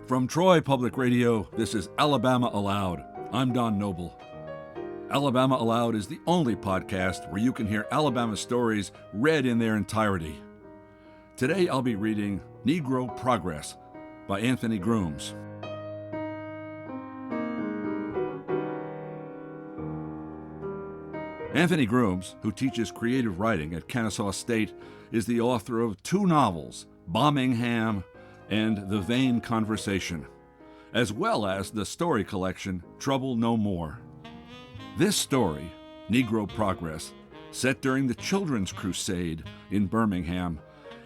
From Troy Public Radio, this is Alabama Aloud. I'm Don Noble. Alabama Aloud is the only podcast where you can hear Alabama stories read in their entirety. Today I'll be reading Negro Progress by Anthony Grooms. Anthony Grooms, who teaches creative writing at Kennesaw State, is the author of two novels, Birmingham and The Vain Conversation, as well as the story collection Trouble No More. This story, Negro Progress, set during the Children's Crusade in Birmingham,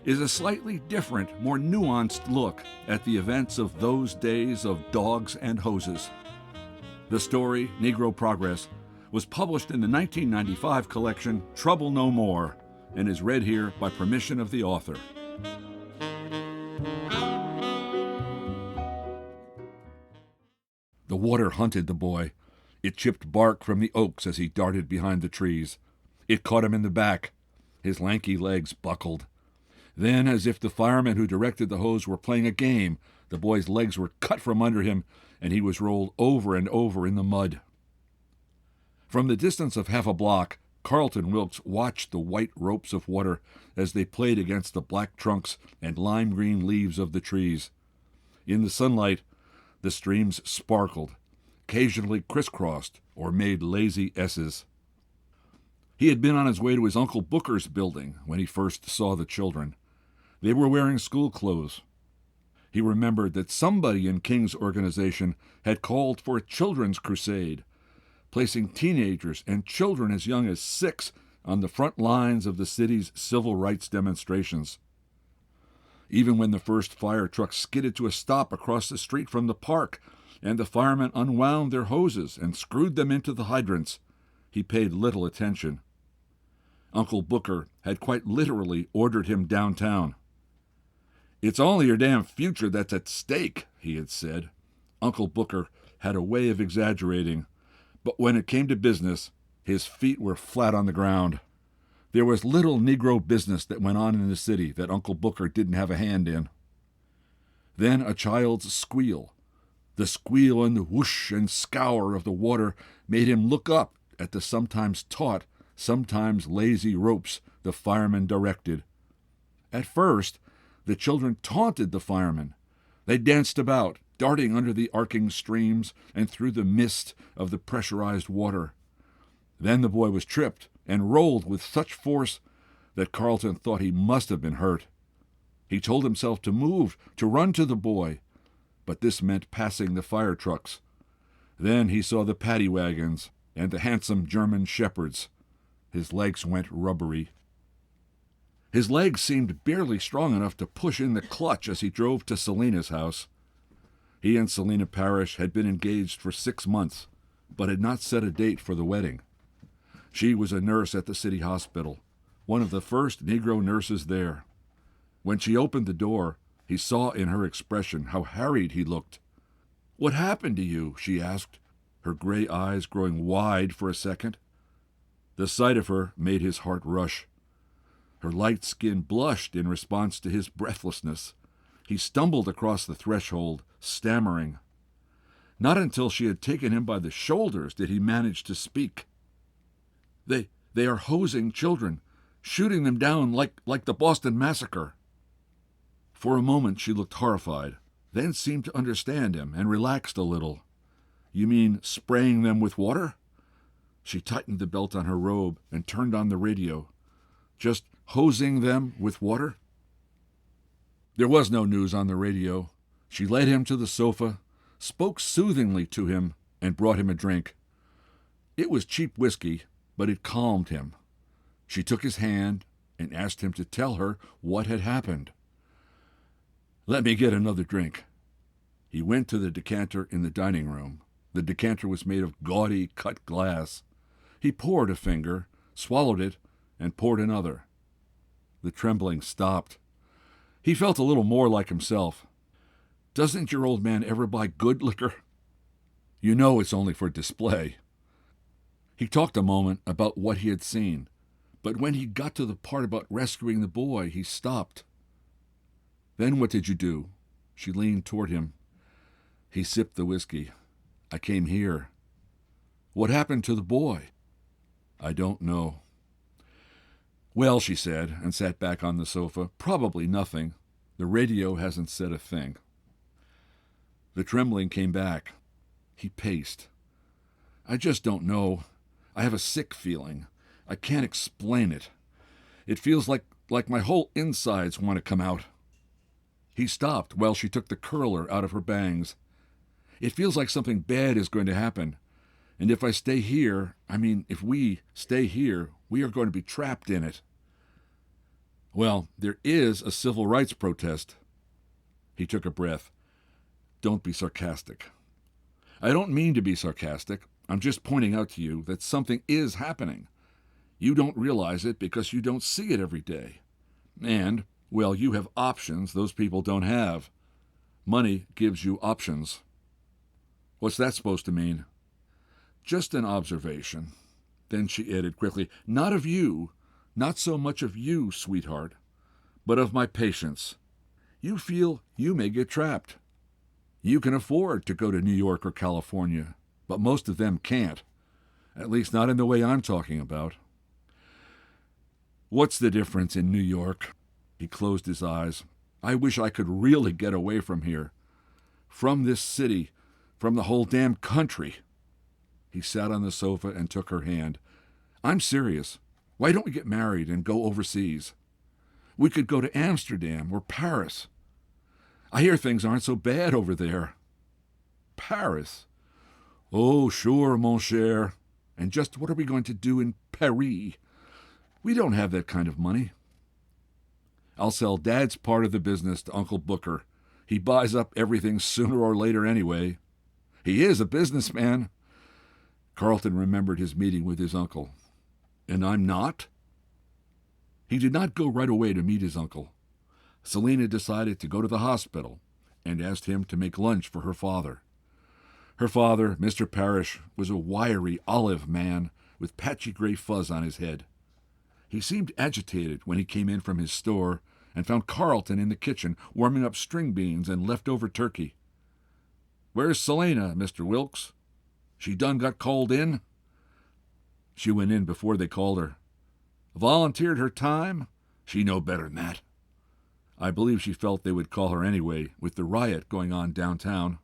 is a slightly different, more nuanced look at the events of those days of dogs and hoses. The story, Negro Progress, was published in the 1995 collection Trouble No More and is read here by permission of the author. The water hunted the boy. It chipped bark from the oaks as he darted behind the trees. It caught him in the back. His lanky legs buckled. Then, as if the firemen who directed the hose were playing a game, the boy's legs were cut from under him, and he was rolled over and over in the mud. From the distance of half a block, Carlton Wilkes watched the white ropes of water as they played against the black trunks and lime-green leaves of the trees. In the sunlight, the streams sparkled, occasionally crisscrossed or made lazy S's. He had been on his way to his Uncle Booker's building when he first saw the children. They were wearing school clothes. He remembered that somebody in King's organization had called for a children's crusade, placing teenagers and children as young as 6 on the front lines of the city's civil rights demonstrations. Even when the first fire truck skidded to a stop across the street from the park and the firemen unwound their hoses and screwed them into the hydrants, he paid little attention. Uncle Booker had quite literally ordered him downtown. "It's only your damn future that's at stake," he had said. Uncle Booker had a way of exaggerating, but when it came to business, his feet were flat on the ground. There was little Negro business that went on in the city that Uncle Booker didn't have a hand in. Then a child's squeal. The squeal and the whoosh and scour of the water made him look up at the sometimes taut, sometimes lazy ropes the firemen directed. At first, the children taunted the firemen. They danced about, darting under the arcing streams and through the mist of the pressurized water. Then the boy was tripped and rolled with such force that Carlton thought he must have been hurt. He told himself to move, to run to the boy, but this meant passing the fire trucks. Then he saw the paddy wagons and the handsome German shepherds. His legs went rubbery. His legs seemed barely strong enough to push in the clutch as he drove to Selina's house. He and Selina Parrish had been engaged for 6 months, but had not set a date for the wedding. She was a nurse at the city hospital, one of the first Negro nurses there. When she opened the door, he saw in her expression how harried he looked. "What happened to you?" she asked, her gray eyes growing wide for a second. The sight of her made his heart rush. Her light skin blushed in response to his breathlessness. He stumbled across the threshold, stammering. Not until she had taken him by the shoulders did he manage to speak. They are hosing children, shooting them down like the Boston Massacre." For a moment she looked horrified, then seemed to understand him and relaxed a little. "You mean spraying them with water?" She tightened the belt on her robe and turned on the radio. "Just hosing them with water?" There was no news on the radio. She led him to the sofa, spoke soothingly to him, and brought him a drink. It was cheap whiskey, but it calmed him. She took his hand and asked him to tell her what had happened. "Let me get another drink." He went to the decanter in the dining room. The decanter was made of gaudy cut glass. He poured a finger, swallowed it, and poured another. The trembling stopped. He felt a little more like himself. "Doesn't your old man ever buy good liquor?" "You know it's only for display." He talked a moment about what he had seen, but when he got to the part about rescuing the boy, he stopped. "Then what did you do?" She leaned toward him. He sipped the whiskey. I came here. What happened to the boy? I don't know. Well, she said, and sat back on the sofa. Probably nothing. The radio hasn't said a thing. The trembling came back. He paced. I just don't know. I have a sick feeling. I can't explain it. It feels like my whole insides want to come out. He stopped while she took the curler out of her bangs. It feels like something bad is going to happen. And if I stay here, if we stay here, we are going to be trapped in it. Well, there is a civil rights protest. He took a breath. Don't be sarcastic. I don't mean to be sarcastic. I'm just pointing out to you that something is happening. You don't realize it because you don't see it every day. And, well, you have options those people don't have. Money gives you options. What's that supposed to mean? Just an observation. Then she added quickly, not of you, not so much of you, sweetheart, but of my patients. You feel you may get trapped. You can afford to go to New York or California, but most of them can't. At least not in the way I'm talking about. What's the difference in New York? He closed his eyes. I wish I could really get away from here. From this city. From the whole damn country. He sat on the sofa and took her hand. I'm serious. Why don't we get married and go overseas? We could go to Amsterdam or Paris. I hear things aren't so bad over there. Paris? Oh, sure, mon cher. And just what are we going to do in Paris? We don't have that kind of money. I'll sell Dad's part of the business to Uncle Booker. He buys up everything sooner or later anyway. He is a businessman. Carlton remembered his meeting with his uncle. And I'm not? He did not go right away to meet his uncle. Selina decided to go to the hospital and asked him to make lunch for her father. Her father, Mr. Parrish, was a wiry olive man with patchy gray fuzz on his head. He seemed agitated when he came in from his store and found Carlton in the kitchen warming up string beans and leftover turkey. Where's Selina, Mr. Wilkes? She done got called in? She went in before they called her. Volunteered her time? She know better than that. I believe she felt they would call her anyway, with the riot going on downtown.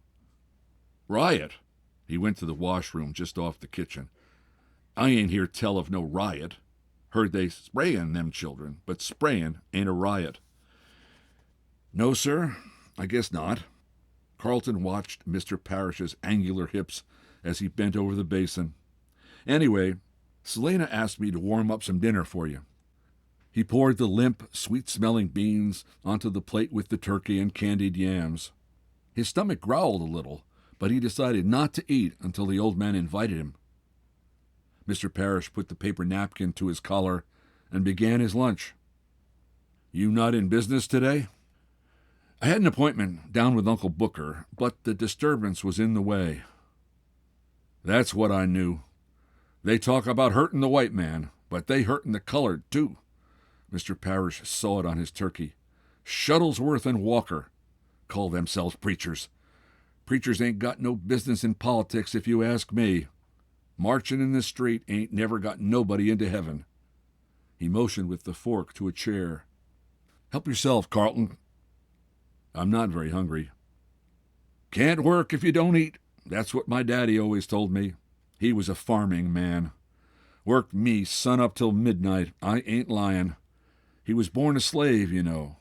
Riot? He went to the washroom just off the kitchen. I ain't hear tell of no riot. Heard they sprayin' them children, but sprayin' ain't a riot. No, sir, I guess not. Carlton watched Mr. Parrish's angular hips as he bent over the basin. Anyway, Selina asked me to warm up some dinner for you. He poured the limp, sweet-smelling beans onto the plate with the turkey and candied yams. His stomach growled a little, but he decided not to eat until the old man invited him. Mr. Parrish put the paper napkin to his collar and began his lunch. You not in business today? I had an appointment down with Uncle Booker, but the disturbance was in the way. That's what I knew. They talk about hurting the white man, but they hurting the colored, too. Mr. Parrish saw it on his turkey. Shuttlesworth and Walker call themselves preachers. Preachers ain't got no business in politics, if you ask me. Marching in the street ain't never got nobody into heaven. He motioned with the fork to a chair. Help yourself, Carlton. I'm not very hungry. Can't work if you don't eat. That's what my daddy always told me. He was a farming man. Worked me sun up till midnight. I ain't lying. He was born a slave, you know.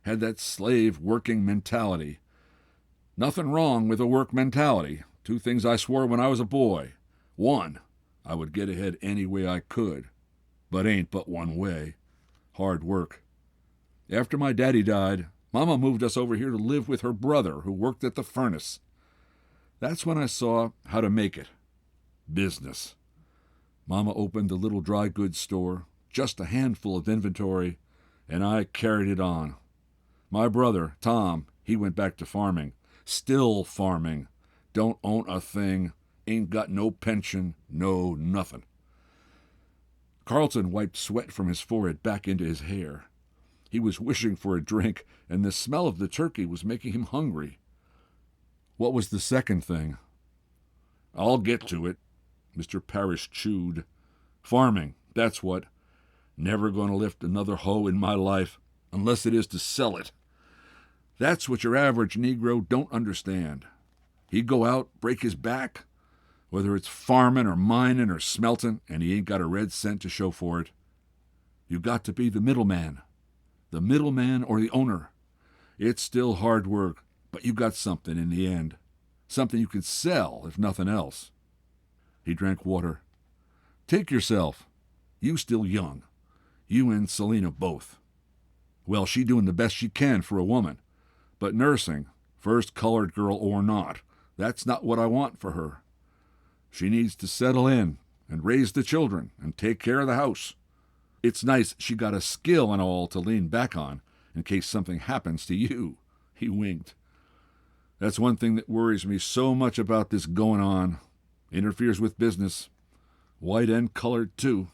Had that slave working mentality. Nothing wrong with a work mentality. Two things I swore when I was a boy. One, I would get ahead any way I could. But ain't but one way. Hard work. After my daddy died, Mama moved us over here to live with her brother, who worked at the furnace. That's when I saw how to make it. Business. Mama opened the little dry goods store, just a handful of inventory, and I carried it on. My brother, Tom, he went back to farming. Still farming. Don't own a thing. Ain't got no pension, no nothing. Carlton wiped sweat from his forehead back into his hair. He was wishing for a drink, and the smell of the turkey was making him hungry. What was the second thing? I'll get to it. Mr. Parrish chewed. Farming, that's what. Never going to lift another hoe in my life, unless it is to sell it. That's what your average Negro don't understand. He'd go out, break his back, whether it's farming or mining or smelting, and he ain't got a red cent to show for it. You got to be the middleman or the owner. It's still hard work, but you got something in the end. Something you can sell, if nothing else. He drank water. Take yourself. You still young. You and Selina both. Well, she doing the best she can for a woman. But nursing, first colored girl or not, that's not what I want for her. She needs to settle in and raise the children and take care of the house. It's nice she got a skill and all to lean back on in case something happens to you. He winked. That's one thing that worries me so much about this going on. Interferes with business. White and colored, too.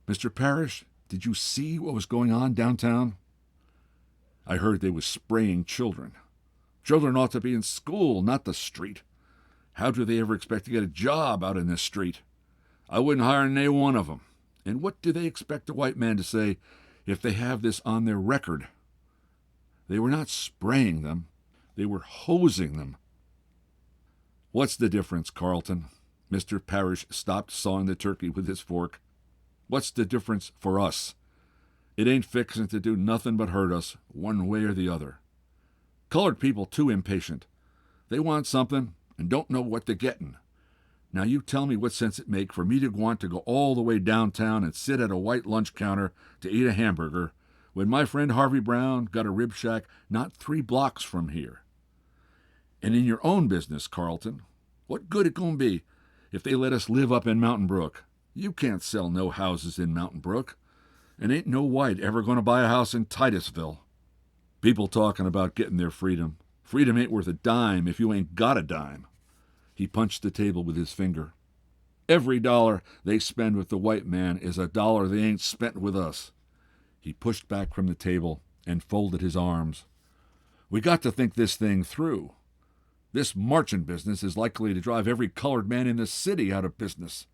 Mr. Parrish, did you see what was going on downtown? I heard they was spraying children. Children ought to be in school, not the street. How do they ever expect to get a job out in this street? I wouldn't hire any one of them. And what do they expect a white man to say if they have this on their record? They were not spraying them. They were hosing them. What's the difference, Carlton? Mr. Parrish stopped sawing the turkey with his fork. What's the difference for us? It ain't fixin' to do nothing but hurt us, one way or the other. Colored people too impatient. They want something and don't know what they're gettin'. Now you tell me what sense it make for me to want to go all the way downtown and sit at a white lunch counter to eat a hamburger when my friend Harvey Brown got a rib shack not 3 blocks from here. And in your own business, Carlton, what good it gonna be if they let us live up in Mountain Brook? You can't sell no houses in Mountain Brook, and ain't no white ever gonna buy a house in Titusville. People talking about getting their freedom. Freedom ain't worth a dime if you ain't got a dime. He punched the table with his finger. Every dollar they spend with the white man is a dollar they ain't spent with us. He pushed back from the table and folded his arms. We got to think this thing through. This marching business is likely to drive every colored man in the city out of business.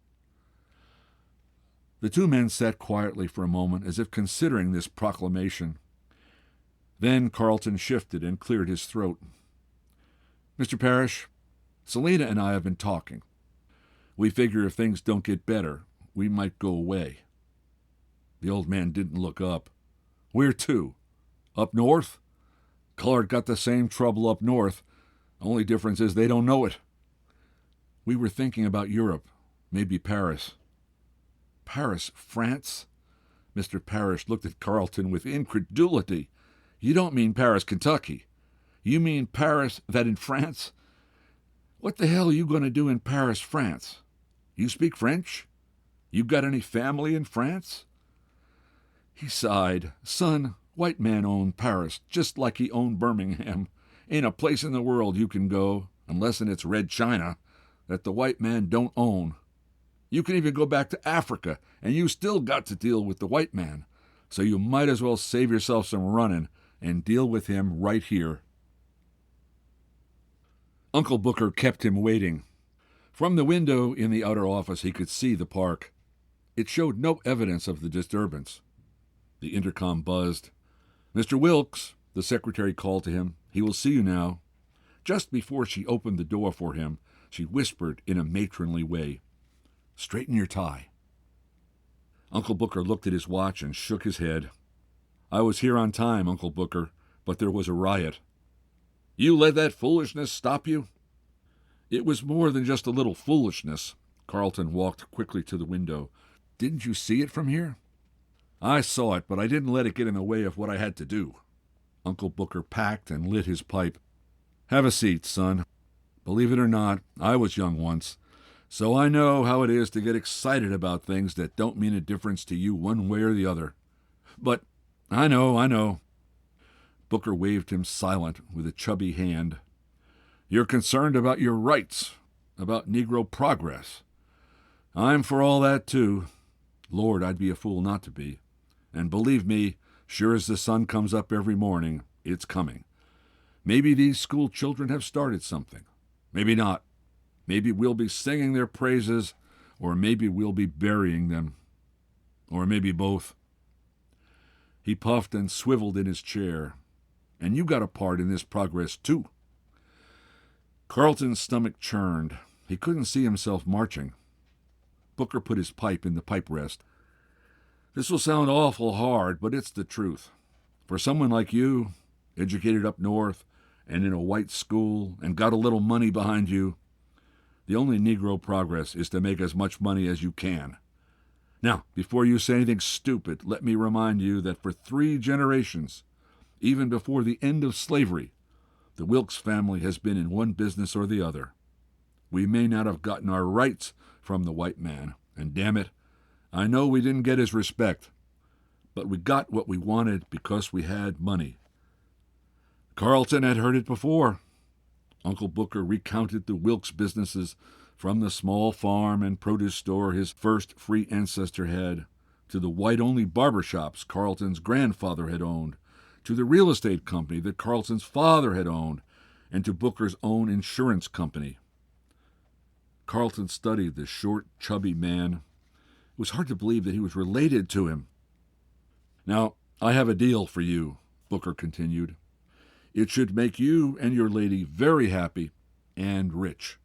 The two men sat quietly for a moment as if considering this proclamation. Then Carlton shifted and cleared his throat. Mr. Parrish, Selina and I have been talking. We figure if things don't get better, we might go away. The old man didn't look up. Where to? Up north? Colored got the same trouble up north. Only difference is they don't know it. We were thinking about Europe, maybe Paris. Paris, France? Mr. Parrish looked at Carlton with incredulity. You don't mean Paris, Kentucky. You mean Paris that in France? What the hell are you going to do in Paris, France? You speak French? You got any family in France? He sighed. Son, white man own Paris, just like he owned Birmingham. Ain't a place in the world you can go, unless in it's Red China, that the white man don't own. You can even go back to Africa, and you still got to deal with the white man. So you might as well save yourself some running and deal with him right here. Uncle Booker kept him waiting. From the window in the outer office he could see the park. It showed no evidence of the disturbance. The intercom buzzed. Mr. Wilkes, the secretary called to him. He will see you now. Just before she opened the door for him, she whispered in a matronly way, Straighten your tie. Uncle Booker looked at his watch and shook his head. I was here on time, Uncle Booker, but there was a riot. You let that foolishness stop you? It was more than just a little foolishness. Carlton walked quickly to the window. Didn't you see it from here? I saw it, but I didn't let it get in the way of what I had to do. Uncle Booker packed and lit his pipe. Have a seat, son. Believe it or not, I was young once, so I know how it is to get excited about things that don't mean a difference to you one way or the other. But I know. Booker waved him silent with a chubby hand. You're concerned about your rights, about Negro Progress. I'm for all that, too. Lord, I'd be a fool not to be. And believe me, sure as the sun comes up every morning, it's coming. Maybe these school children have started something. Maybe not. Maybe we'll be singing their praises, or maybe we'll be burying them. Or maybe both. He puffed and swiveled in his chair. And you got a part in this progress, too. Carlton's stomach churned. He couldn't see himself marching. Booker put his pipe in the pipe rest. This will sound awful hard, but it's the truth. For someone like you, educated up north and in a white school and got a little money behind you, the only Negro progress is to make as much money as you can. Now, before you say anything stupid, let me remind you that for 3 generations, even before the end of slavery, the Wilkes family has been in one business or the other. We may not have gotten our rights from the white man, and damn it, I know we didn't get his respect, but we got what we wanted because we had money. Carlton had heard it before. Uncle Booker recounted the Wilkes businesses, from the small farm and produce store his first free ancestor had, to the white-only barber shops Carlton's grandfather had owned, to the real estate company that Carlton's father had owned, and to Booker's own insurance company. Carlton studied the short, chubby man. It was hard to believe that he was related to him. Now, I have a deal for you, Booker continued. It should make you and your lady very happy and rich.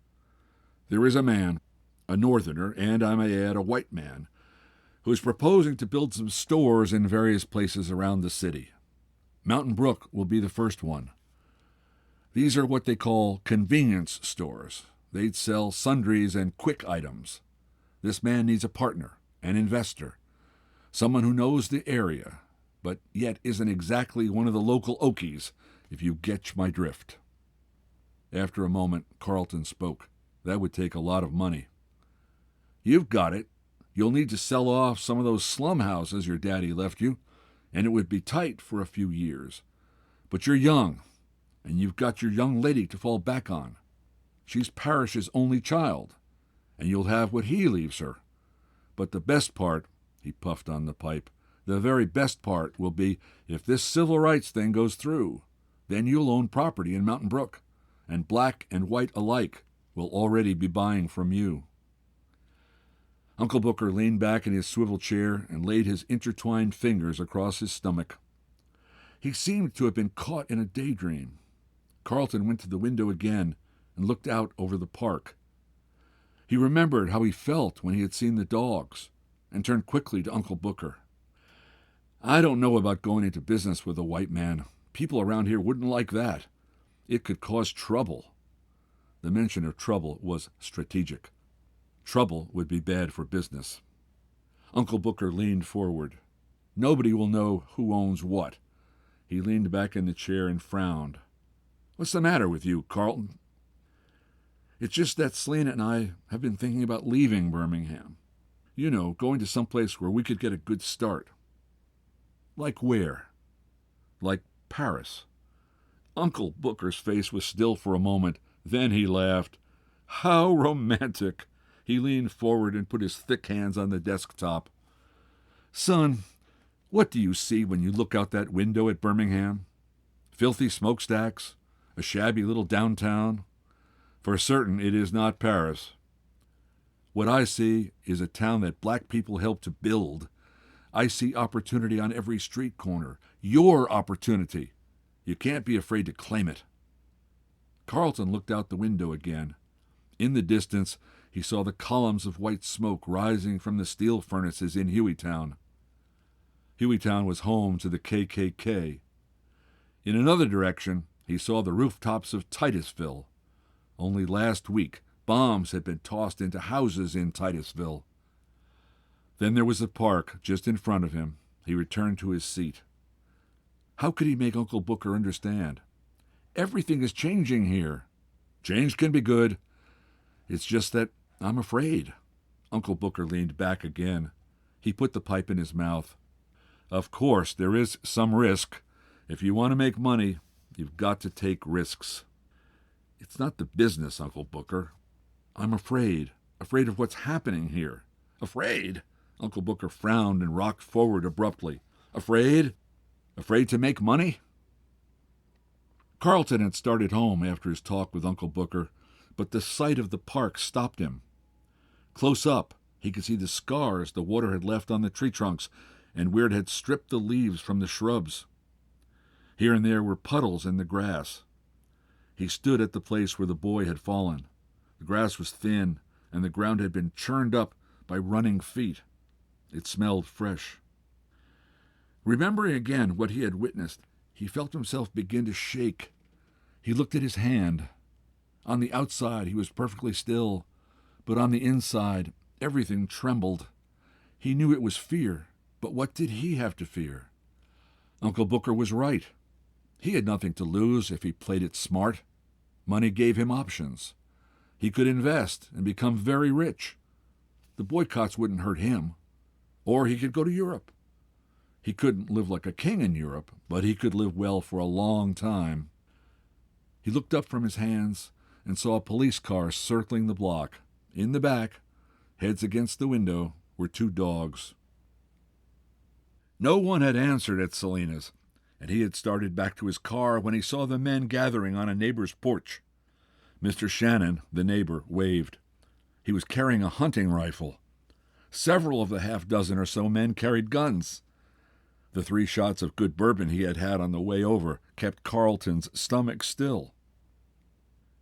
There is a man, a northerner, and I may add a white man, who is proposing to build some stores in various places around the city. Mountain Brook will be the first one. These are what they call convenience stores. They'd sell sundries and quick items. This man needs a partner, an investor, someone who knows the area, but yet isn't exactly one of the local Okies, if you get my drift. After a moment, Carlton spoke. That would take a lot of money. You've got it. You'll need to sell off some of those slum houses your daddy left you, and it would be tight for a few years. But you're young, and you've got your young lady to fall back on. She's Parrish's only child, and you'll have what he leaves her. But the best part, he puffed on the pipe, the very best part will be if this civil rights thing goes through. Then you'll own property in Mountain Brook, and black and white alike will already be buying from you. Uncle Booker leaned back in his swivel chair and laid his intertwined fingers across his stomach. He seemed to have been caught in a daydream. Carlton went to the window again and looked out over the park. He remembered how he felt when he had seen the dogs, and turned quickly to Uncle Booker. I don't know about going into business with a white man. People around here wouldn't like that. It could cause trouble. The mention of trouble was strategic. Trouble would be bad for business. Uncle Booker leaned forward. Nobody will know who owns what. He leaned back in the chair and frowned. What's the matter with you, Carlton? It's just that Selena and I have been thinking about leaving Birmingham. You know, going to someplace where we could get a good start. Like where? Like Paris. Uncle Booker's face was still for a moment. Then he laughed. How romantic! He leaned forward and put his thick hands on the desktop. Son, what do you see when you look out that window at Birmingham? Filthy smokestacks? A shabby little downtown? For certain it is not Paris. What I see is a town that black people helped to build. I see opportunity on every street corner. Your opportunity. You can't be afraid to claim it. Carlton looked out the window again. In the distance, he saw the columns of white smoke rising from the steel furnaces in Hueytown. Hueytown was home to the KKK. In another direction, he saw the rooftops of Titusville. Only last week, bombs had been tossed into houses in Titusville. Then there was the park just in front of him. He returned to his seat. How could he make Uncle Booker understand? Everything is changing here. Change can be good. It's just that I'm afraid. Uncle Booker leaned back again. He put the pipe in his mouth. Of course, there is some risk. If you want to make money, you've got to take risks. It's not the business, Uncle Booker. I'm afraid of what's happening here. Afraid? Uncle Booker frowned and rocked forward abruptly. Afraid? Afraid to make money? Carlton had started home after his talk with Uncle Booker, but the sight of the park stopped him. Close up, he could see the scars the water had left on the tree trunks and where it had stripped the leaves from the shrubs. Here and there were puddles in the grass. He stood at the place where the boy had fallen. The grass was thin, and the ground had been churned up by running feet. It smelled fresh. Remembering again what he had witnessed, he felt himself begin to shake. He looked at his hand. On the outside, he was perfectly still, but on the inside, everything trembled. He knew it was fear, but what did he have to fear? Uncle Booker was right. He had nothing to lose if he played it smart. Money gave him options. He could invest and become very rich. The boycotts wouldn't hurt him. Or he could go to Europe. He couldn't live like a king in Europe, but he could live well for a long time. He looked up from his hands and saw a police car circling the block. In the back, heads against the window, were 2 dogs. No one had answered at Selena's, and he had started back to his car when he saw the men gathering on a neighbor's porch. Mr. Shannon, the neighbor, waved. He was carrying a hunting rifle. Several of the half-dozen or so men carried guns. The 3 shots of good bourbon he had had on the way over kept Carlton's stomach still.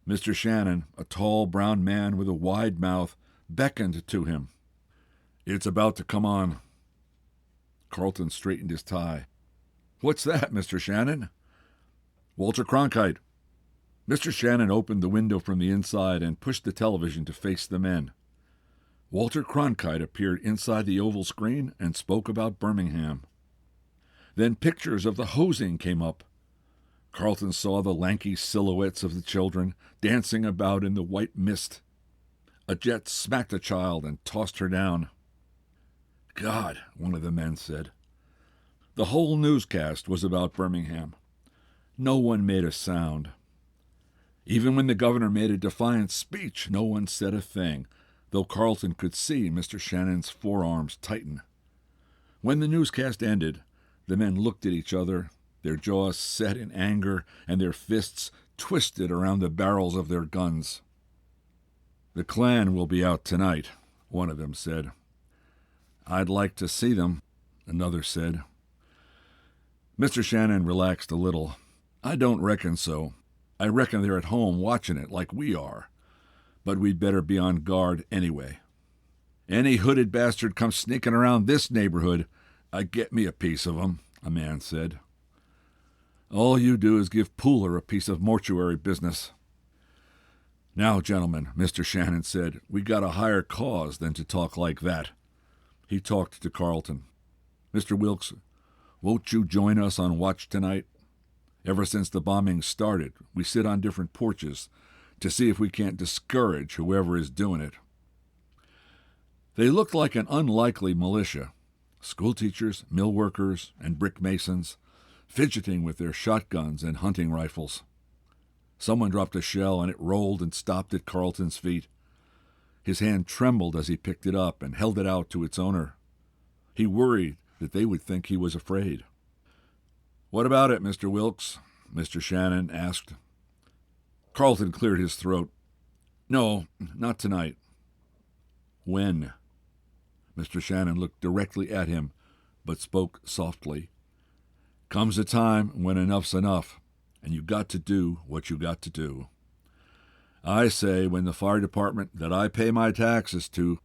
Mr. Shannon, a tall brown man with a wide mouth, beckoned to him. "It's about to come on." Carlton straightened his tie. "What's that, Mr. Shannon?" "Walter Cronkite." Mr. Shannon opened the window from the inside and pushed the television to face the men. Walter Cronkite appeared inside the oval screen and spoke about Birmingham. Then pictures of the hosing came up. Carlton saw the lanky silhouettes of the children dancing about in the white mist. A jet smacked a child and tossed her down. "God," one of the men said. The whole newscast was about Birmingham. No one made a sound. Even when the governor made a defiant speech, no one said a thing, though Carlton could see Mr. Shannon's forearms tighten. When the newscast ended, the men looked at each other, their jaws set in anger and their fists twisted around the barrels of their guns. "The Klan will be out tonight," one of them said. "I'd like to see them," another said. Mr. Shannon relaxed a little. "I don't reckon so. I reckon they're at home watching it like we are. But we'd better be on guard anyway. Any hooded bastard comes sneaking around this neighborhood, I get me a piece of 'em," a man said. "All you do is give Pooler a piece of mortuary business." "Now, gentlemen," Mr. Shannon said, "we got a higher cause than to talk like that." He talked to Carlton. "Mr. Wilkes, won't you join us on watch tonight? Ever since the bombing started, we sit on different porches to see if we can't discourage whoever is doing it." They looked like an unlikely militia. Schoolteachers, mill workers, and brick masons, fidgeting with their shotguns and hunting rifles. Someone dropped a shell, and it rolled and stopped at Carlton's feet. His hand trembled as he picked it up and held it out to its owner. He worried that they would think he was afraid. "What about it, Mr. Wilkes?" Mr. Shannon asked. Carlton cleared his throat. "No, not tonight." "When?" Mr. Shannon looked directly at him, but spoke softly. "Comes a time when enough's enough, and you got to do what you got to do. I say when the fire department that I pay my taxes to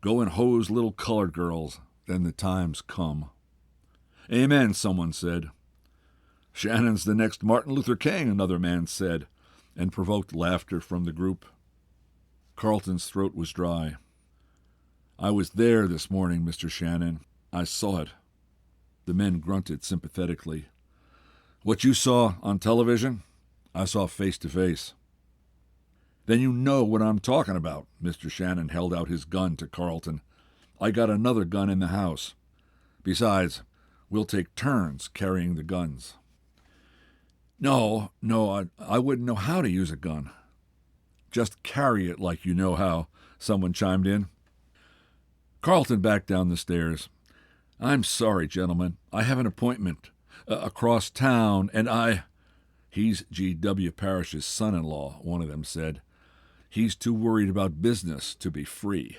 go and hose little colored girls, then the time's come." "Amen," someone said. "Shannon's the next Martin Luther King," another man said, and provoked laughter from the group. Carlton's throat was dry. "I was there this morning, Mr. Shannon. I saw it." The men grunted sympathetically. "What you saw on television, I saw face to face." "Then you know what I'm talking about." Mr. Shannon held out his gun to Carlton. "I got another gun in the house. Besides, we'll take turns carrying the guns." No, I wouldn't know how to use a gun." "Just carry it like you know how," someone chimed in. Carlton backed down the stairs. "I'm sorry, gentlemen. I have an appointment across town, and He's G.W. Parrish's son-in-law, one of them said. He's too worried about business to be free.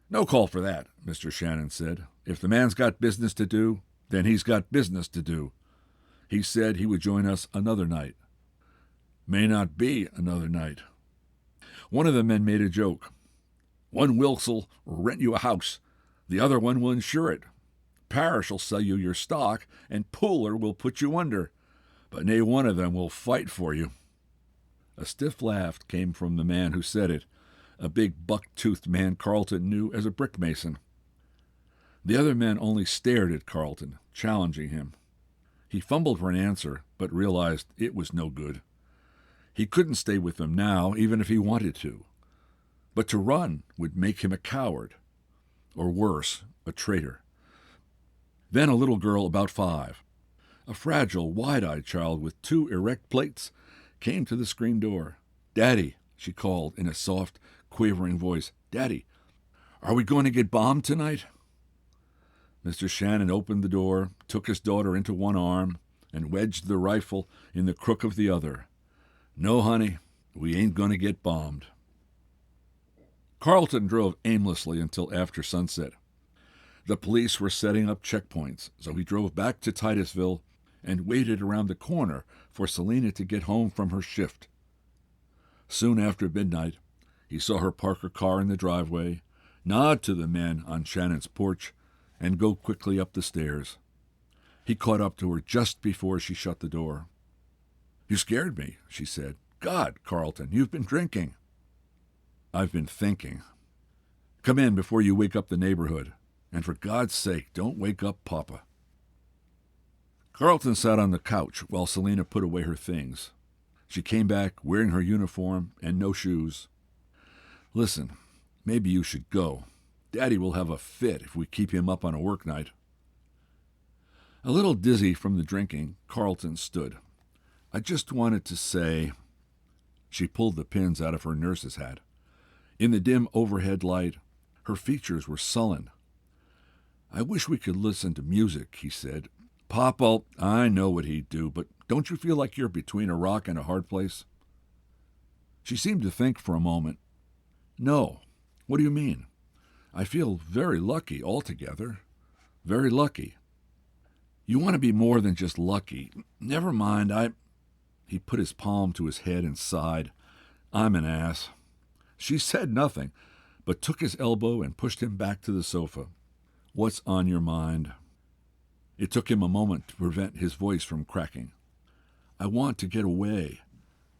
No call for that, Mr. Shannon said. If the man's got business to do, then he's got business to do. He said he would join us another night. May not be another night. One of the men made a joke. One Wilks'll rent you a house. The other one will insure it. Parrish'll sell you your stock, and Pooler will put you under. But nay one of them will fight for you. A stiff laugh came from the man who said it, a big buck-toothed man Carlton knew as a brick mason. The other men only stared at Carlton, challenging him. He fumbled for an answer, but realized it was no good. He couldn't stay with them now, even if he wanted to. But to run would make him a coward, or worse, a traitor. Then a little girl about 5, a fragile, wide-eyed child with 2 erect plates, came to the screen door. "Daddy," she called in a soft, quavering voice. "Daddy, are we going to get bombed tonight?" Mr. Shannon opened the door, took his daughter into one arm, and wedged the rifle in the crook of the other. "No, honey, we ain't going to get bombed." Carlton drove aimlessly until after sunset. The police were setting up checkpoints, so he drove back to Titusville and waited around the corner for Selina to get home from her shift. Soon after midnight, he saw her park her car in the driveway, nod to the men on Shannon's porch, and go quickly up the stairs. He caught up to her just before she shut the door. "You scared me," she said. "God, Carlton, you've been drinking." "I've been thinking. Come in before you wake up the neighborhood. And for God's sake, don't wake up Papa." Carlton sat on the couch while Selina put away her things. She came back wearing her uniform and no shoes. "Listen, maybe you should go. Daddy will have a fit if we keep him up on a work night." A little dizzy from the drinking, Carlton stood. "I just wanted to say—" She pulled the pins out of her nurse's hat. In the dim overhead light, her features were sullen. "I wish we could listen to music," he said. "Papa, I know what he'd do, but don't you feel like you're between a rock and a hard place?" She seemed to think for a moment. "No. What do you mean? I feel very lucky altogether. Very lucky." "You want to be more than just lucky. Never mind, He put his palm to his head and sighed. "I'm an ass." She said nothing, but took his elbow and pushed him back to the sofa. "What's on your mind?" It took him a moment to prevent his voice from cracking. "I want to get away.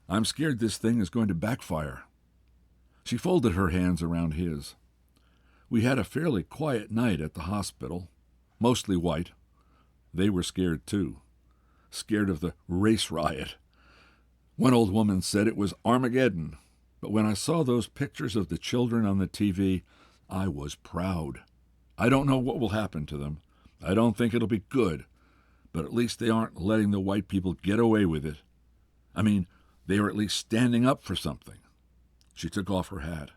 I'm scared this thing is going to backfire." She folded her hands around his. "We had a fairly quiet night at the hospital, mostly white. They were scared, too. Scared of the race riot. One old woman said it was Armageddon, but when I saw those pictures of the children on the TV, I was proud. I don't know what will happen to them. I don't think it'll be good, but at least they aren't letting the white people get away with it. I mean, they are at least standing up for something." She took off her hat.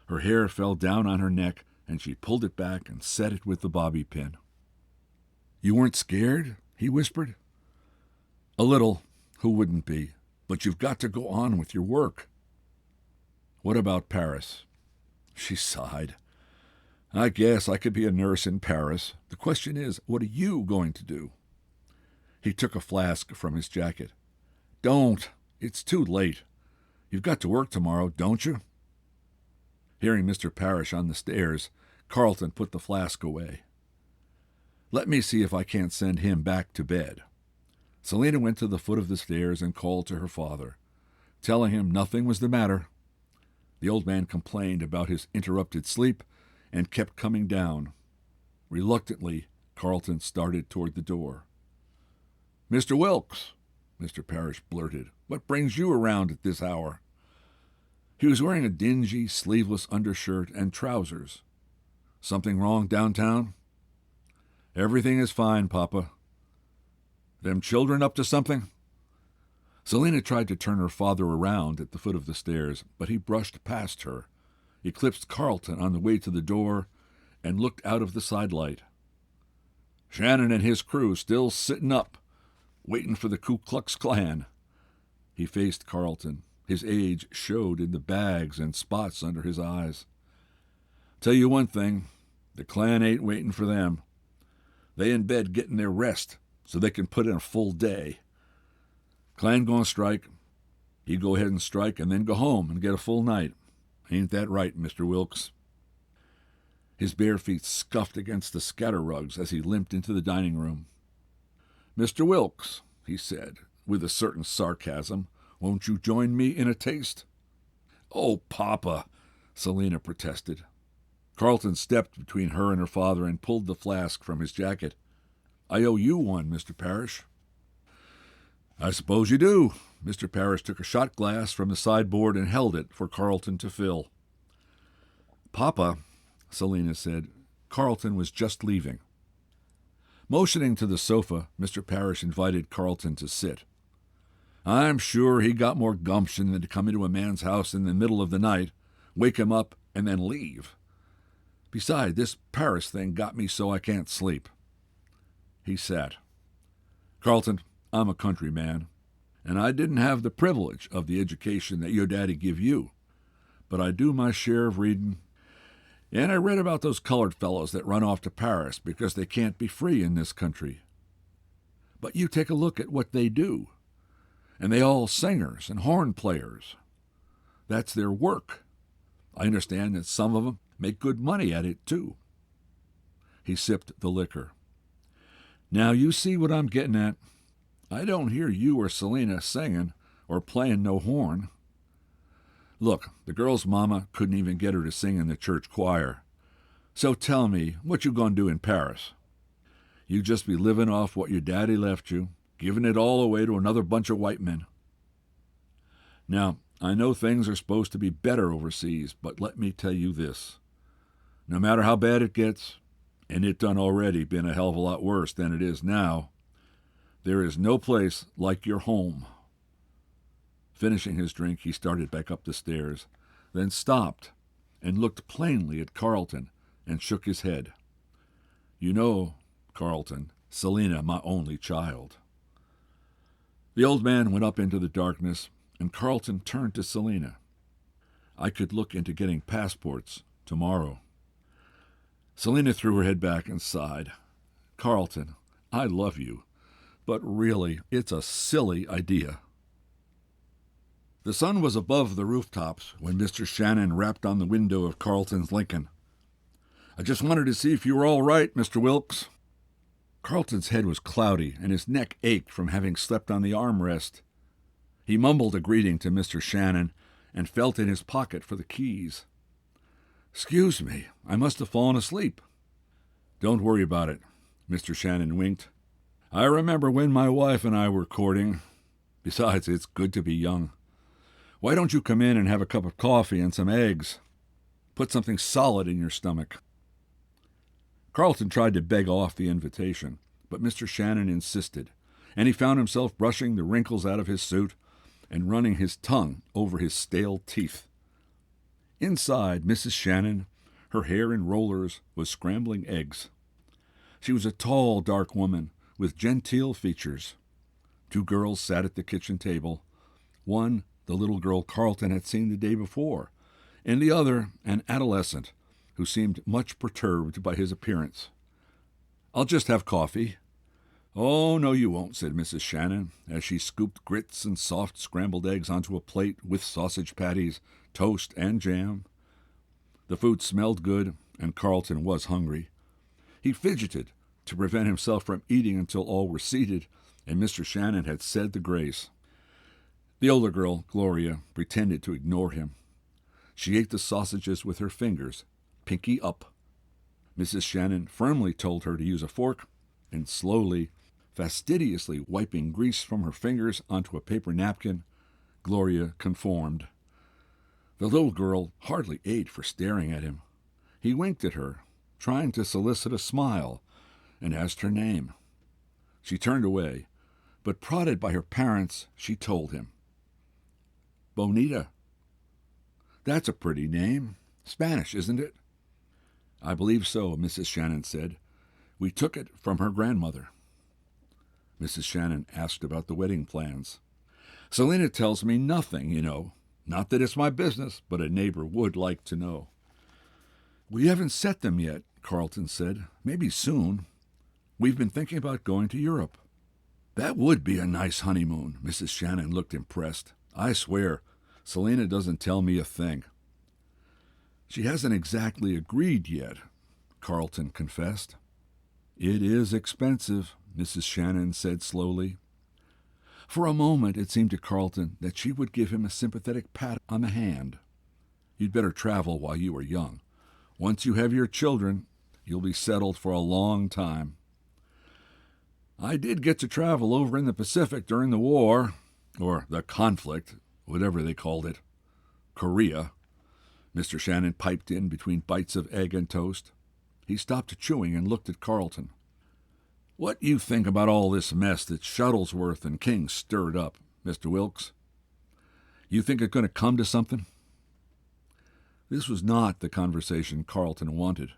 Her hair fell down on her neck, and she pulled it back and set it with the bobby pin. "You weren't scared?" he whispered. "A little. Who wouldn't be? But you've got to go on with your work." "What about Paris?" She sighed. "I guess I could be a nurse in Paris. The question is, what are you going to do?" He took a flask from his jacket. "Don't. It's too late. You've got to work tomorrow, don't you?" Hearing Mr. Parrish on the stairs, Carlton put the flask away. "Let me see if I can't send him back to bed." Selina went to the foot of the stairs and called to her father, telling him nothing was the matter. The old man complained about his interrupted sleep and kept coming down. Reluctantly, Carlton started toward the door. "Mr. Wilkes," Mr. Parrish blurted, "what brings you around at this hour?" He was wearing a dingy, sleeveless undershirt and trousers. "Something wrong downtown?" "Everything is fine, Papa." "Them children up to something?" Selina tried to turn her father around at the foot of the stairs, but he brushed past her, eclipsed Carlton on the way to the door, and looked out of the side light. "Shannon and his crew still sitting up. waiting for the Ku Klux Klan. He faced Carlton. His age showed in the bags and spots under his eyes. Tell you one thing, the Klan ain't waiting for them. They in bed getting their rest so they can put in a full day. Klan gonna strike. He go ahead and strike and then go home and get a full night. Ain't that right, Mr. Wilkes? His bare feet scuffed against the scatter rugs as he limped into the dining room. Mr. Wilkes, he said, with a certain sarcasm, won't you join me in a taste? Oh, Papa, Selina protested. Carlton stepped between her and her father and pulled the flask from his jacket. I owe you one, Mr. Parrish. I suppose you do. Mr. Parrish took a shot glass from the sideboard and held it for Carlton to fill. Papa, Selina said, Carlton was just leaving. Motioning to the sofa, Mr. Parrish invited Carlton to sit. I'm sure he got more gumption than to come into a man's house in the middle of the night, wake him up, and then leave. Besides, this Paris thing got me so I can't sleep. He sat. Carlton, I'm a country man, and I didn't have the privilege of the education that your daddy give you, but I do my share of reading, and I read about those colored fellows that run off to Paris because they can't be free in this country. But you take a look at what they do, and they all singers and horn players. That's their work. I understand that some of them make good money at it, too. He sipped the liquor. Now you see what I'm getting at. I don't hear you or Selina singing or playing no horn. Look, the girl's mama couldn't even get her to sing in the church choir. So tell me, what you gonna do in Paris? You just be living off what your daddy left you, giving it all away to another bunch of white men. Now, I know things are supposed to be better overseas, but let me tell you this. No matter how bad it gets, and it done already been a hell of a lot worse than it is now, there is no place like your home. Finishing his drink, he started back up the stairs, then stopped and looked plainly at Carlton and shook his head. You know, Carlton, Selina, my only child. The old man went up into the darkness, and Carlton turned to Selina. I could look into getting passports tomorrow. Selina threw her head back and sighed. Carlton, I love you, but really, it's a silly idea. The sun was above the rooftops when Mr. Shannon rapped on the window of Carlton's Lincoln. I just wanted to see if you were all right, Mr. Wilkes. Carlton's head was cloudy, and his neck ached from having slept on the armrest. He mumbled a greeting to Mr. Shannon and felt in his pocket for the keys. Excuse me, I must have fallen asleep. Don't worry about it, Mr. Shannon winked. I remember when my wife and I were courting. Besides, it's good to be young. Why don't you come in and have a cup of coffee and some eggs? Put something solid in your stomach. Carlton tried to beg off the invitation, but Mr. Shannon insisted, and he found himself brushing the wrinkles out of his suit and running his tongue over his stale teeth. Inside, Mrs. Shannon, her hair in rollers, was scrambling eggs. She was a tall, dark woman with genteel features. Two girls sat at the kitchen table. One, the little girl Carlton had seen the day before, and the other, an adolescent, who seemed much perturbed by his appearance. I'll just have coffee. Oh, no, you won't, said Mrs. Shannon, as she scooped grits and soft scrambled eggs onto a plate with sausage patties, toast, and jam. The food smelled good, and Carlton was hungry. He fidgeted to prevent himself from eating until all were seated, and Mr. Shannon had said the grace. The older girl, Gloria, pretended to ignore him. She ate the sausages with her fingers, pinky up. Mrs. Shannon firmly told her to use a fork, and slowly, fastidiously wiping grease from her fingers onto a paper napkin, Gloria conformed. The little girl hardly ate for staring at him. He winked at her, trying to solicit a smile, and asked her name. She turned away, but prodded by her parents, she told him. Bonita. That's a pretty name. Spanish, isn't it? I believe so, Mrs. Shannon said. We took it from her grandmother. Mrs. Shannon asked about the wedding plans. Selena tells me nothing, you know. Not that it's my business, but a neighbor would like to know. We haven't set them yet, Carlton said. Maybe soon. We've been thinking about going to Europe. That would be a nice honeymoon. Mrs. Shannon looked impressed. I swear, Selena doesn't tell me a thing. She hasn't exactly agreed yet, Carlton confessed. It is expensive, Mrs. Shannon said slowly. For a moment it seemed to Carlton that she would give him a sympathetic pat on the hand. You'd better travel while you are young. Once you have your children, you'll be settled for a long time. I did get to travel over in the Pacific during the war, or the conflict, whatever they called it. Korea. Mr. Shannon piped in between bites of egg and toast. He stopped chewing and looked at Carlton. What do you think about all this mess that Shuttlesworth and King stirred up, Mr. Wilkes? You think it's going to come to something? This was not the conversation Carlton wanted.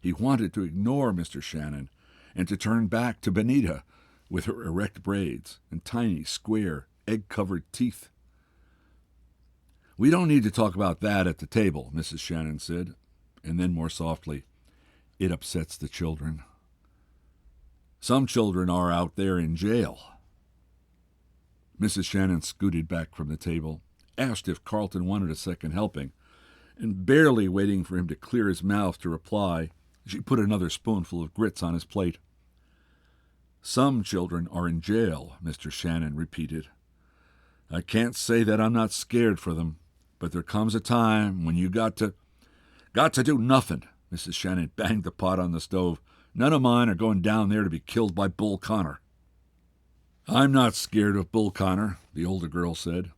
He wanted to ignore Mr. Shannon and to turn back to Benita with her erect braids and tiny, square, egg-covered teeth. We don't need to talk about that at the table, Mrs. Shannon said, and then more softly, it upsets the children. Some children are out there in jail. Mrs. Shannon scooted back from the table, asked if Carlton wanted a second helping, and barely waiting for him to clear his mouth to reply, she put another spoonful of grits on his plate. Some children are in jail, Mr. Shannon repeated. I can't say that I'm not scared for them, but there comes a time when you got to do nothing. Mrs. Shannon banged the pot on the stove. None of mine are going down there to be killed by Bull Connor. I'm not scared of Bull Connor, the older girl said.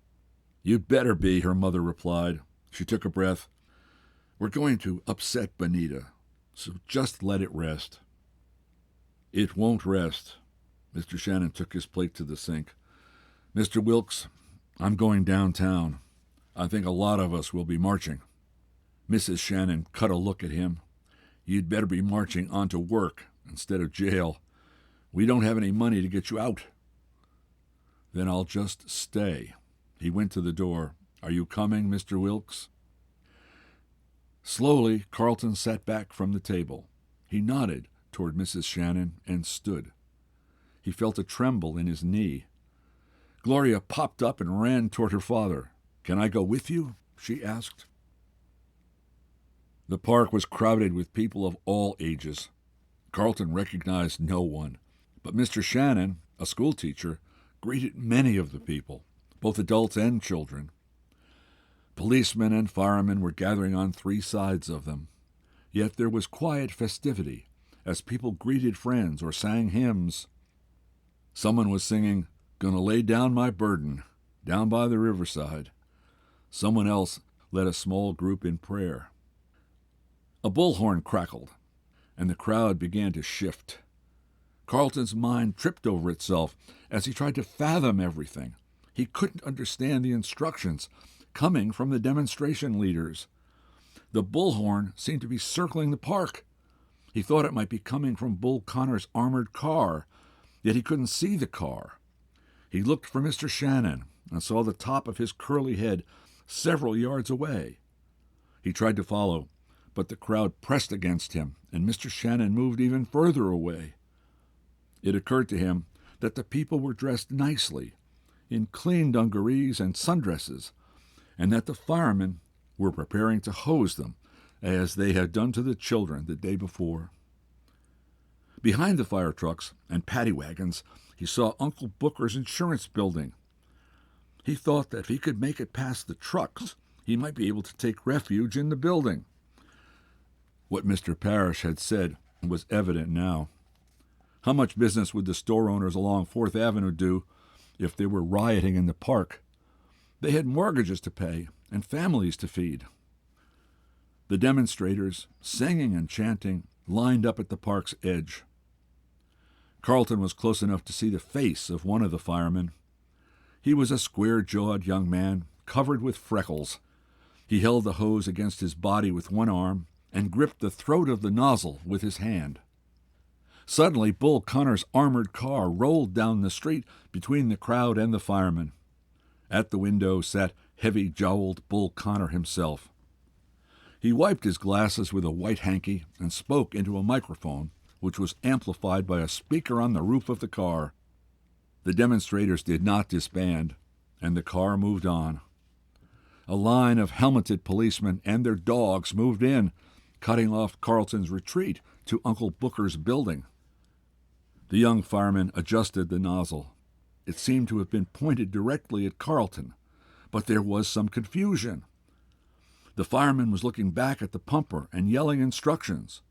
You'd better be, her mother replied. She took a breath. We're going to upset Benita, so just let it rest. It won't rest. Mr. Shannon took his plate to the sink. Mr. Wilkes, I'm going downtown. I think a lot of us will be marching. Mrs. Shannon cut a look at him. You'd better be marching on to work instead of jail. We don't have any money to get you out. Then I'll just stay. He went to the door. Are you coming, Mr. Wilkes? Slowly, Carlton sat back from the table. He nodded toward Mrs. Shannon and stood. He felt a tremble in his knee. Gloria popped up and ran toward her father. Can I go with you? She asked. The park was crowded with people of all ages. Carlton recognized no one, but Mr. Shannon, a schoolteacher, greeted many of the people, both adults and children. Policemen and firemen were gathering on three sides of them. Yet there was quiet festivity as people greeted friends or sang hymns. Someone was singing, Gonna Lay Down My Burden, down by the riverside. Someone else led a small group in prayer. A bullhorn crackled, and the crowd began to shift. Carlton's mind tripped over itself as he tried to fathom everything. He couldn't understand the instructions coming from the demonstration leaders. The bullhorn seemed to be circling the park. He thought it might be coming from Bull Connor's armored car, yet he couldn't see the car. He looked for Mr. Shannon and saw the top of his curly head several yards away. He tried to follow, but the crowd pressed against him, and Mr. Shannon moved even further away. It occurred to him that the people were dressed nicely, in clean dungarees and sundresses, and that the firemen were preparing to hose them, as they had done to the children the day before. Behind the fire trucks and paddy wagons, he saw Uncle Booker's insurance building. He thought that if he could make it past the trucks, he might be able to take refuge in the building. What Mr. Parrish had said was evident now. How much business would the store owners along 4th Avenue do if they were rioting in the park? They had mortgages to pay and families to feed. The demonstrators, singing and chanting, lined up at the park's edge. Carlton was close enough to see the face of one of the firemen. He was a square-jawed young man, covered with freckles. He held the hose against his body with one arm and gripped the throat of the nozzle with his hand. Suddenly, Bull Connor's armored car rolled down the street between the crowd and the firemen. At the window sat heavy-jowled Bull Connor himself. He wiped his glasses with a white hanky and spoke into a microphone, which was amplified by a speaker on the roof of the car. The demonstrators did not disband, and the car moved on. A line of helmeted policemen and their dogs moved in, cutting off Carlton's retreat to Uncle Booker's building. The young fireman adjusted the nozzle. It seemed to have been pointed directly at Carlton, but there was some confusion. The fireman was looking back at the pumper and yelling instructions.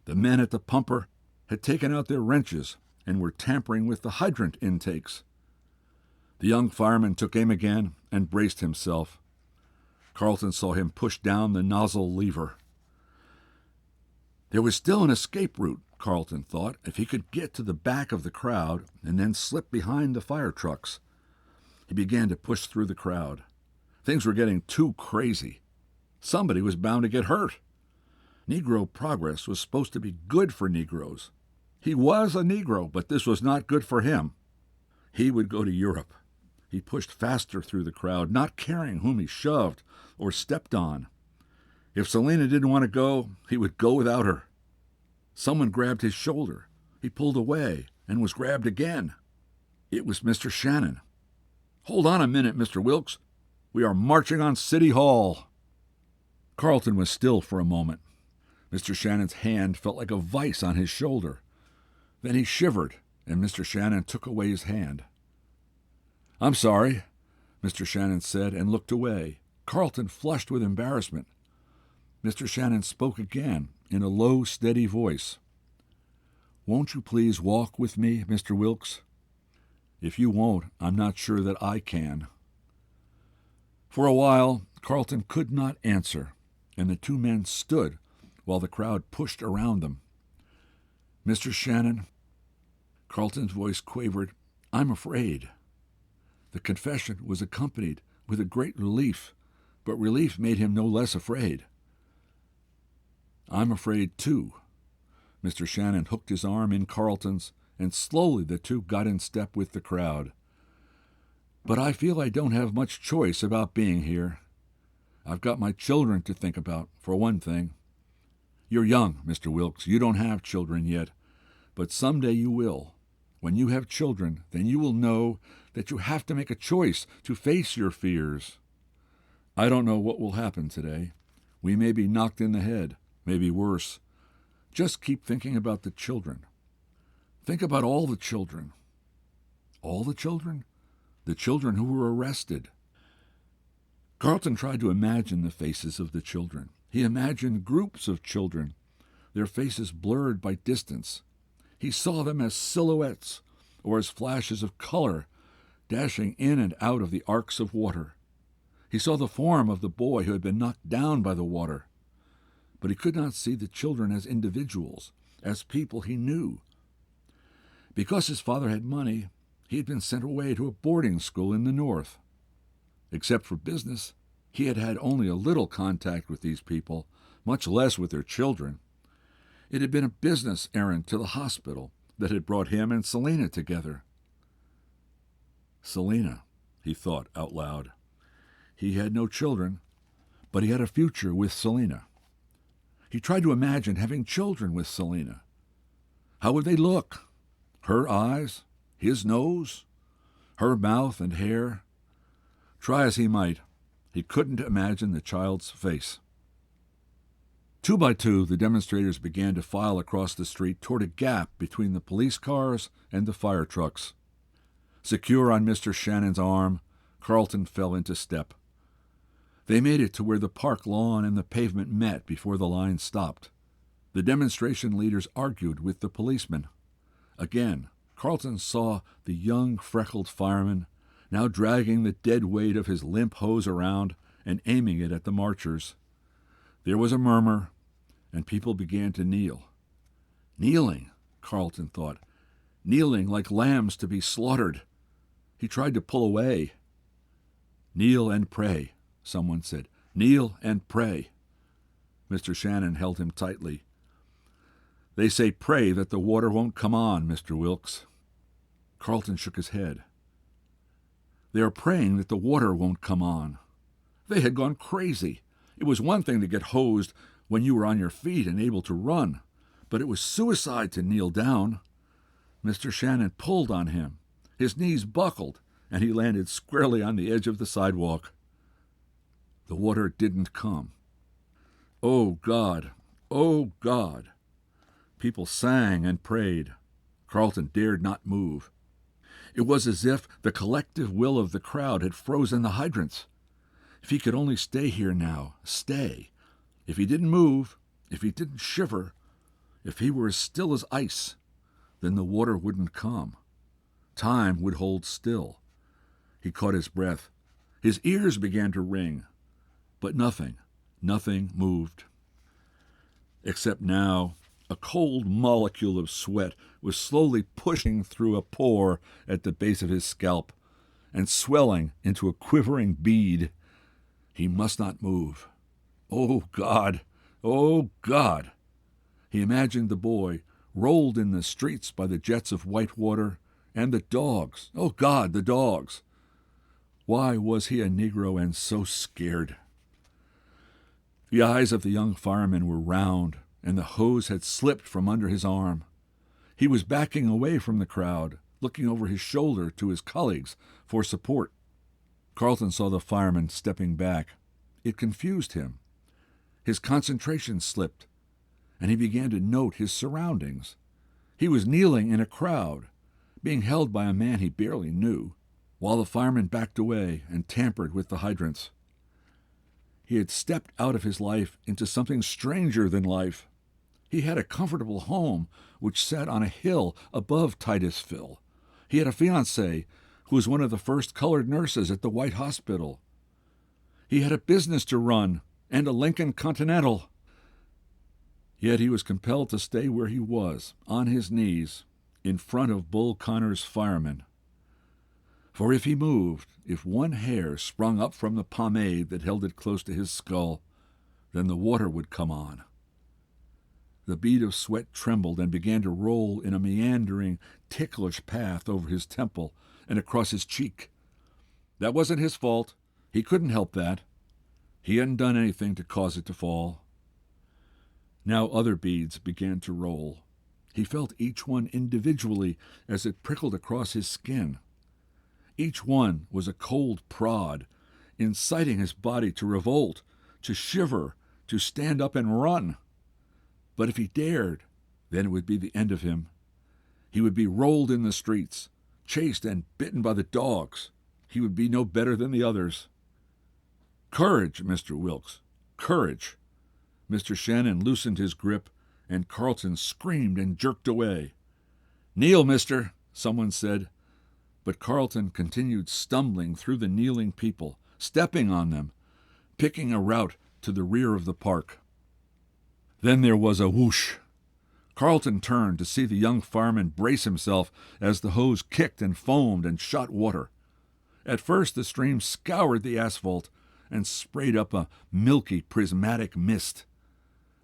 The men at the pumper had taken out their wrenches and were tampering with the hydrant intakes. The young fireman took aim again and braced himself. Carlton saw him push down the nozzle lever. There was still an escape route, Carlton thought, if he could get to the back of the crowd and then slip behind the fire trucks. He began to push through the crowd. Things were getting too crazy. Somebody was bound to get hurt. Negro Progress was supposed to be good for Negroes. He was a Negro, but this was not good for him. He would go to Europe. He pushed faster through the crowd, not caring whom he shoved or stepped on. If Selina didn't want to go, he would go without her. Someone grabbed his shoulder. He pulled away and was grabbed again. It was Mr. Shannon. "Hold on a minute, Mr. Wilkes. We are marching on City Hall." Carlton was still for a moment. Mr. Shannon's hand felt like a vice on his shoulder. Then he shivered, and Mr. Shannon took away his hand. "I'm sorry," Mr. Shannon said, and looked away. Carlton flushed with embarrassment. Mr. Shannon spoke again in a low, steady voice. "Won't you please walk with me, Mr. Wilkes? If you won't, I'm not sure that I can." For a while, Carlton could not answer, and the two men stood while the crowd pushed around them. "Mr. Shannon," Carlton's voice quavered, "I'm afraid." The confession was accompanied with a great relief, but relief made him no less afraid. "I'm afraid, too." Mr. Shannon hooked his arm in Carlton's, and slowly the two got in step with the crowd. "But I feel I don't have much choice about being here. I've got my children to think about, for one thing. You're young, Mr. Wilkes. You don't have children yet, but someday you will. When you have children, then you will know that you have to make a choice to face your fears. I don't know what will happen today. We may be knocked in the head, maybe worse. Just keep thinking about the children. Think about all the children." "All the children?" "The children who were arrested." Carlton tried to imagine the faces of the children. He imagined groups of children, their faces blurred by distance. He saw them as silhouettes or as flashes of color dashing in and out of the arcs of water. He saw the form of the boy who had been knocked down by the water. But he could not see the children as individuals, as people he knew. Because his father had money, he had been sent away to a boarding school in the north. Except for business, he had had only a little contact with these people, much less with their children. It had been a business errand to the hospital that had brought him and Selina together. Selina, he thought out loud. He had no children, but he had a future with Selina. He tried to imagine having children with Selina. How would they look? Her eyes, his nose, her mouth and hair. Try as he might, he couldn't imagine the child's face. 2 by 2, the demonstrators began to file across the street toward a gap between the police cars and the fire trucks. Secure on Mr. Shannon's arm, Carlton fell into step. They made it to where the park lawn and the pavement met before the line stopped. The demonstration leaders argued with the policemen. Again, Carlton saw the young, freckled fireman, now dragging the dead weight of his limp hose around and aiming it at the marchers. There was a murmur, and people began to kneel. Kneeling, Carlton thought, kneeling like lambs to be slaughtered. He tried to pull away. "Kneel and pray," someone said. "Kneel and pray." Mr. Shannon held him tightly. They say pray that the water won't come on, Mr. Wilkes. Carlton shook his head. They are praying that the water won't come on. They had gone crazy. It was one thing to get hosed when you were on your feet and able to run, but it was suicide to kneel down. Mr. Shannon pulled on him. His knees buckled, and he landed squarely on the edge of the sidewalk. The water didn't come. Oh, God! Oh, God! People sang and prayed. Carlton dared not move. It was as if the collective will of the crowd had frozen the hydrants. If he could only stay here now, stay. If he didn't move, if he didn't shiver, if he were as still as ice, then the water wouldn't come. Time would hold still. He caught his breath. His ears began to ring. But nothing moved. Except now, a cold molecule of sweat was slowly pushing through a pore at the base of his scalp and swelling into a quivering bead. He must not move. Oh, God! Oh, God! He imagined the boy rolled in the streets by the jets of white water, and the dogs. Oh, God, the dogs! Why was he a Negro and so scared? The eyes of the young fireman were round, and the hose had slipped from under his arm. He was backing away from the crowd, looking over his shoulder to his colleagues for support. Carlton saw the fireman stepping back. It confused him. His concentration slipped, and he began to note his surroundings. He was kneeling in a crowd, being held by a man he barely knew, while the fireman backed away and tampered with the hydrants. He had stepped out of his life into something stranger than life. He had a comfortable home which sat on a hill above Titusville. He had a fiancée who was one of the first colored nurses at the White Hospital. He had a business to run and a Lincoln Continental. Yet he was compelled to stay where he was, on his knees, in front of Bull Connor's firemen. For if he moved, if one hair sprung up from the pomade that held it close to his skull, then the water would come on. The bead of sweat trembled and began to roll in a meandering, ticklish path over his temple and across his cheek. That wasn't his fault. He couldn't help that. He hadn't done anything to cause it to fall. Now other beads began to roll. He felt each one individually as it prickled across his skin. Each one was a cold prod, inciting his body to revolt, to shiver, to stand up and run. But if he dared, then it would be the end of him. He would be rolled in the streets, chased and bitten by the dogs. He would be no better than the others. Courage, Mr. Wilkes, courage. Mr. Shannon loosened his grip, and Carlton screamed and jerked away. Kneel, mister, someone said. But Carlton continued stumbling through the kneeling people, stepping on them, picking a route to the rear of the park. Then there was a whoosh. Carlton turned to see the young fireman brace himself as the hose kicked and foamed and shot water. At first the stream scoured the asphalt and sprayed up a milky, prismatic mist.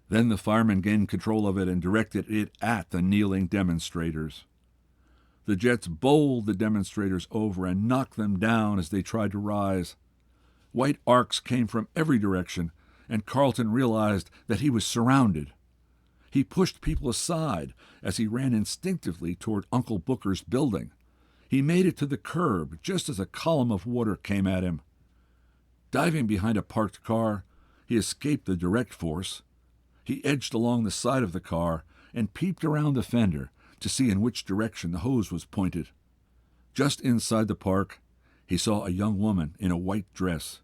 Then the fireman gained control of it and directed it at the kneeling demonstrators. The jets bowled the demonstrators over and knocked them down as they tried to rise. White arcs came from every direction, and Carlton realized that he was surrounded. He pushed people aside as he ran instinctively toward Uncle Booker's building. He made it to the curb just as a column of water came at him. Diving behind a parked car, he escaped the direct force. He edged along the side of the car and peeped around the fender to see in which direction the hose was pointed. Just inside the park, he saw a young woman in a white dress.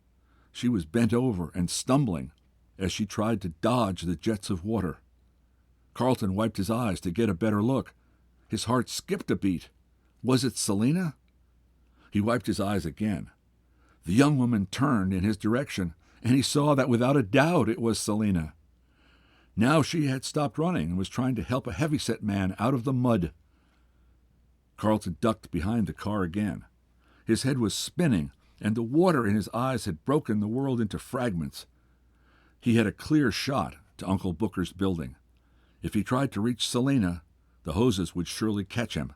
She was bent over and stumbling as she tried to dodge the jets of water. Carlton wiped his eyes to get a better look. His heart skipped a beat. Was it Selina? He wiped his eyes again. The young woman turned in his direction, and he saw that without a doubt it was Selina. Now she had stopped running and was trying to help a heavyset man out of the mud. Carlton ducked behind the car again. His head was spinning, and the water in his eyes had broken the world into fragments. He had a clear shot to Uncle Booker's building. If he tried to reach Selena, the hoses would surely catch him.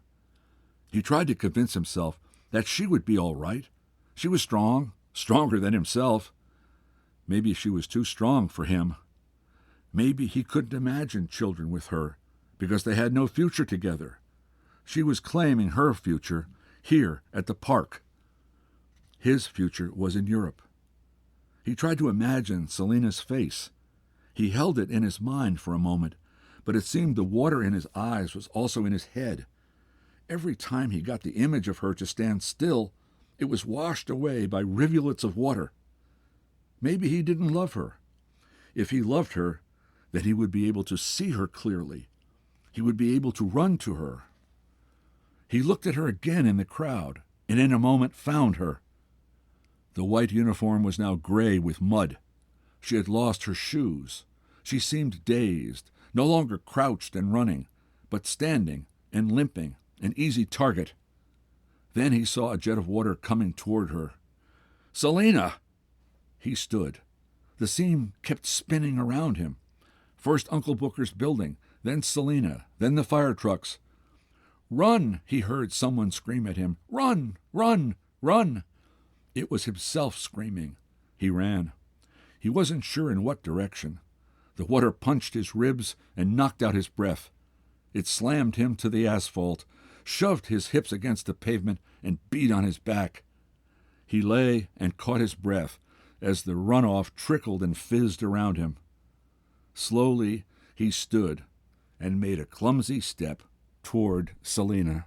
He tried to convince himself that she would be all right. She was strong, stronger than himself. Maybe she was too strong for him. Maybe he couldn't imagine children with her because they had no future together. She was claiming her future here at the park. His future was in Europe. He tried to imagine Selena's face. He held it in his mind for a moment, but it seemed the water in his eyes was also in his head. Every time he got the image of her to stand still, it was washed away by rivulets of water. Maybe he didn't love her. If he loved her, then he would be able to see her clearly. He would be able to run to her. He looked at her again in the crowd, and in a moment found her. The white uniform was now gray with mud. She had lost her shoes. She seemed dazed, no longer crouched and running, but standing and limping, an easy target. Then he saw a jet of water coming toward her. "Selena!" He stood. The scene kept spinning around him. First Uncle Booker's building, then Selena, then the fire trucks. "Run!" he heard someone scream at him. "Run! Run! Run!" It was himself screaming. He ran. He wasn't sure in what direction. The water punched his ribs and knocked out his breath. It slammed him to the asphalt, shoved his hips against the pavement, and beat on his back. He lay and caught his breath as the runoff trickled and fizzed around him. Slowly, he stood and made a clumsy step toward Selena.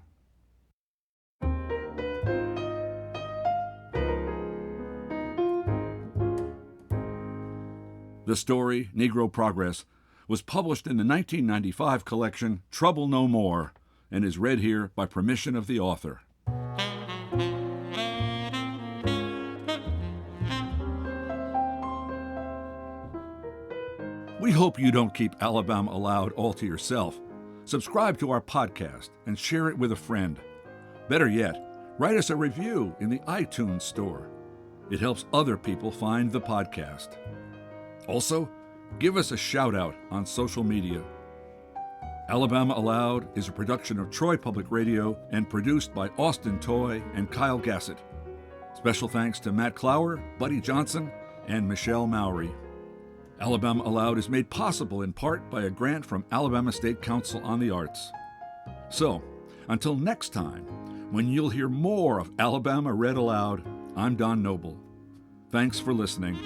The story, Negro Progress, was published in the 1995 collection Trouble No More and is read here by permission of the author. We hope you don't keep Alabama Aloud all to yourself. Subscribe to our podcast and share it with a friend. Better yet, write us a review in the iTunes store. It helps other people find the podcast. Also, give us a shout-out on social media. Alabama Aloud is a production of Troy Public Radio and produced by Austin Toy and Kyle Gassett. Special thanks to Matt Clower, Buddy Johnson, and Michelle Mowry. Alabama Aloud is made possible in part by a grant from Alabama State Council on the Arts. So, until next time, when you'll hear more of Alabama Read Aloud, I'm Don Noble. Thanks for listening.